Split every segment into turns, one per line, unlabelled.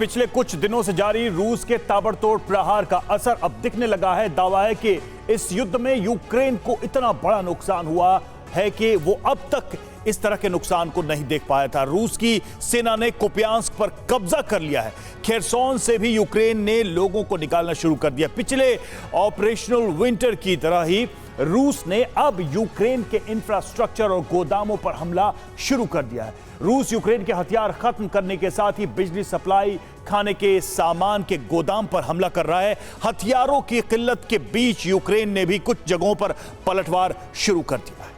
पिछले कुछ दिनों से जारी रूस के ताबड़तोड़ प्रहार का असर अब दिखने लगा है। दावा है कि इस युद्ध में यूक्रेन को इतना बड़ा नुकसान हुआ है कि वो अब तक इस तरह के नुकसान को नहीं देख पाया था। रूस की सेना ने कुपियांस्क पर कब्जा कर लिया है। खेरसोन से भी यूक्रेन ने लोगों को निकालना शुरू कर दिया। पिछले ऑपरेशनल विंटर की तरह ही रूस ने अब यूक्रेन के इंफ्रास्ट्रक्चर और गोदामों पर हमला शुरू कर दिया है। रूस यूक्रेन के हथियार खत्म करने के साथ ही बिजली सप्लाई, खाने के सामान के गोदाम पर हमला कर रहा है। हथियारों की किल्लत के बीच यूक्रेन ने भी कुछ जगहों पर पलटवार शुरू कर दिया है।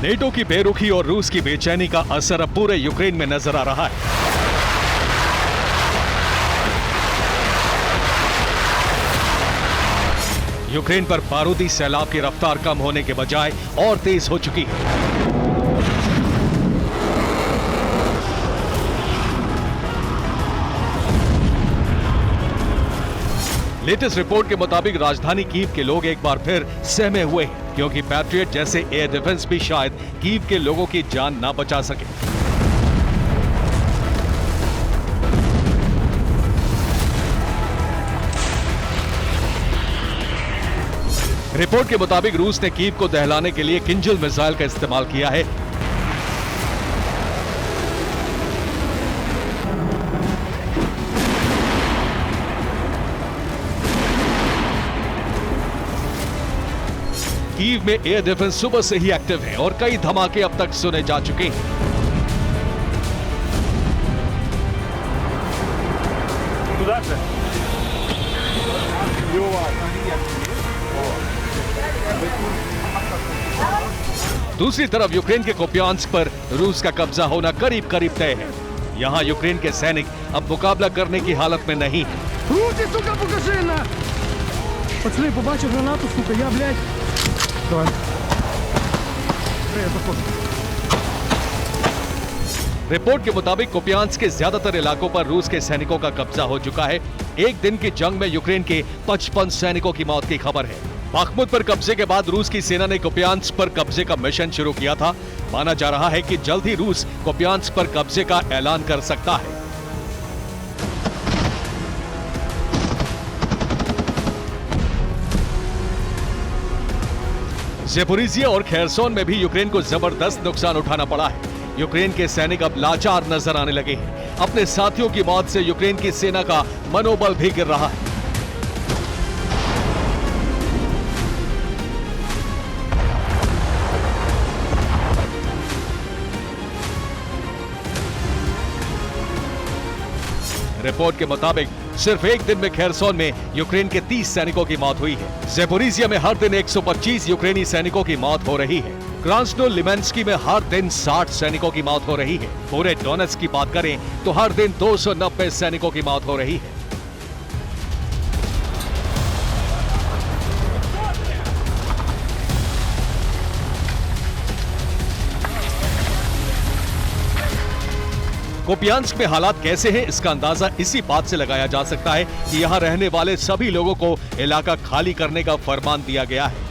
नेटो की बेरुखी और रूस की बेचैनी का असर अब पूरे यूक्रेन में नजर आ रहा है। यूक्रेन पर बारूदी सैलाब की रफ्तार कम होने के बजाय और तेज हो चुकी है। लेटेस्ट रिपोर्ट के मुताबिक राजधानी कीव के लोग एक बार फिर सहमे हुए हैं, क्योंकि पैट्रियट जैसे एयर डिफेंस भी शायद कीव के लोगों की जान ना बचा सके। रिपोर्ट के मुताबिक रूस ने कीव को दहलाने के लिए किंजल मिसाइल का इस्तेमाल किया है। कीव में एयर डिफेंस सुबह से ही एक्टिव है और कई धमाके अब तक सुने जा चुके हैं। दूसरी तरफ यूक्रेन के कुपियांस्क पर रूस का कब्जा होना करीब करीब तय है। यहां यूक्रेन के सैनिक अब मुकाबला करने की हालत में नहीं है। रिपोर्ट के मुताबिक कुपियांस्क के ज्यादातर इलाकों पर रूस के सैनिकों का कब्जा हो चुका है। एक दिन की जंग में यूक्रेन के 55 सैनिकों की मौत की खबर है। बाखमुत पर कब्जे के बाद रूस की सेना ने कुपियांस्क पर कब्जे का मिशन शुरू किया था। माना जा रहा है कि जल्द ही रूस कुपियांस्क पर कब्जे का ऐलान कर सकता है। ज़ेपोरिज़िया और खेरसोन में भी यूक्रेन को जबरदस्त नुकसान उठाना पड़ा है। यूक्रेन के सैनिक अब लाचार नजर आने लगे हैं। अपने साथियों की मौत से यूक्रेन की सेना का मनोबल भी गिर रहा है। रिपोर्ट के मुताबिक सिर्फ एक दिन में खेरसोन में यूक्रेन के 30 सैनिकों की मौत हुई है। ज़ेपोरिज़िया में हर दिन 125 यूक्रेनी सैनिकों की मौत हो रही है। क्रास्नो लिमेंस्की में हर दिन 60 सैनिकों की मौत हो रही है। पूरे डोनेट्स्क की बात करें तो हर दिन 290 सैनिकों की मौत हो रही है। कुपियांस्क में हालात कैसे हैं, इसका अंदाजा इसी बात से लगाया जा सकता है कि यहां रहने वाले सभी लोगों को इलाका खाली करने का फरमान दिया गया है।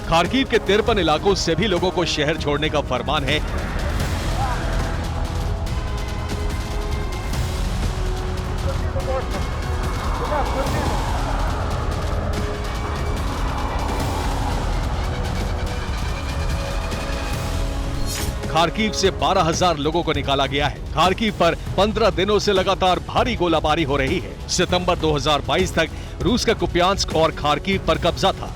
खार्किव के 53 इलाकों से भी लोगों को शहर छोड़ने का फरमान है। खार्किव से 12,000 लोगों को निकाला गया है। खार्किव पर 15 दिनों से लगातार भारी गोलाबारी हो रही है। सितंबर 2022 तक रूस का कुपियांस्क और खार्किव पर कब्जा था।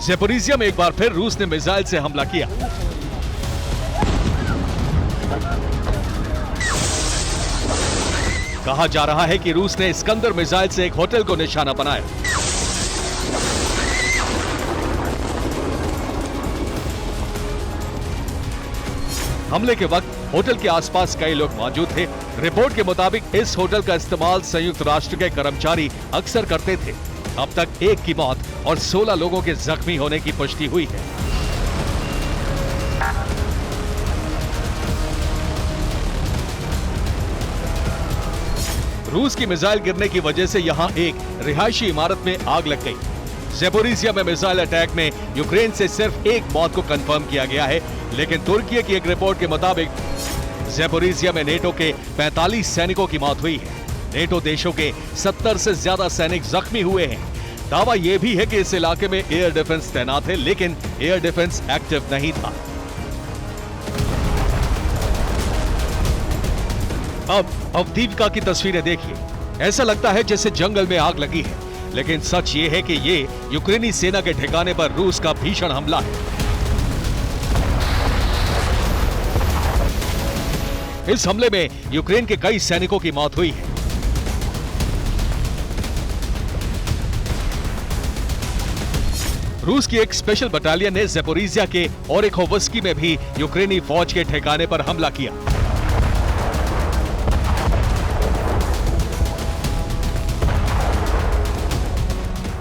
ज़ेपोरिज़िया में एक बार फिर रूस ने मिसाइल से हमला किया। कहा जा रहा है कि रूस ने इस्कंदर मिसाइल से एक होटल को निशाना बनाया। हमले के वक्त होटल के आसपास कई लोग मौजूद थे। रिपोर्ट के मुताबिक इस होटल का इस्तेमाल संयुक्त राष्ट्र के कर्मचारी अक्सर करते थे। अब तक 1 की मौत और 16 लोगों के जख्मी होने की पुष्टि हुई है। रूस की मिसाइल गिरने की वजह से यहां एक रिहायशी इमारत में आग लग गई। ज़ेपोरिज़िया में मिसाइल अटैक में यूक्रेन से सिर्फ 1 मौत को कंफर्म किया गया है, लेकिन तुर्की की एक रिपोर्ट के मुताबिक ज़ेपोरिज़िया में नेटो के 45 सैनिकों की मौत हुई है। नेटो देशों के 70 से ज्यादा सैनिक जख्मी हुए हैं। दावा यह भी है कि इस इलाके में एयर डिफेंस तैनात है, लेकिन एयर डिफेंस एक्टिव नहीं था। अब अवदीव्का की तस्वीरें देखिए। ऐसा लगता है जैसे जंगल में आग लगी है, लेकिन सच ये है कि ये यूक्रेनी सेना के ठिकाने पर रूस का भीषण हमला है। इस हमले में यूक्रेन के कई सैनिकों की मौत हुई है। रूस की एक स्पेशल बटालियन ने ज़ेपोरिज़िया के ओरेखोवस्की में भी यूक्रेनी फौज के ठिकाने पर हमला किया।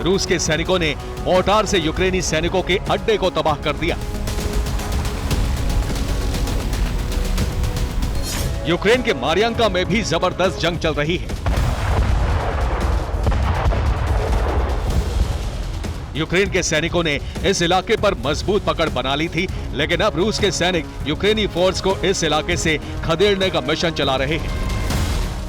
रूस के सैनिकों ने मोर्टार से यूक्रेनी सैनिकों के अड्डे को तबाह कर दिया। यूक्रेन के मारियांका में भी जबरदस्त जंग चल रही है। यूक्रेन के सैनिकों ने इस इलाके पर मजबूत पकड़ बना ली थी, लेकिन अब रूस के सैनिक यूक्रेनी फोर्स को इस इलाके से खदेड़ने का मिशन चला रहे हैं।